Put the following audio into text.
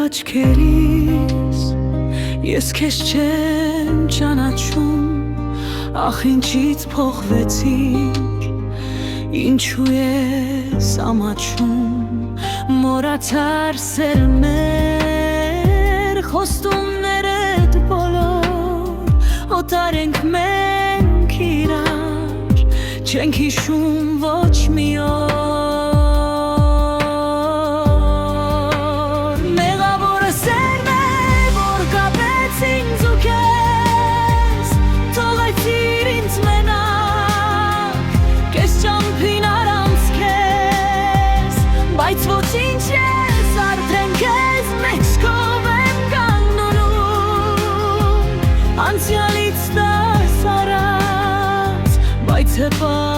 աչքերիս, ես քեզ չեմ ճանաչում, ախ ինչից փոխվեցիր, ինչու ես ամաչում, մոռացար սեր մեր խոստումներդ բոլոր, օտար ենք մենք իրար, չենք հիշում ոչ մի օր։ Բայց ոչինչ ես արդեն քեզ մեջ քով եմ կանգնում, անցյալից դաս առած, բայց հպա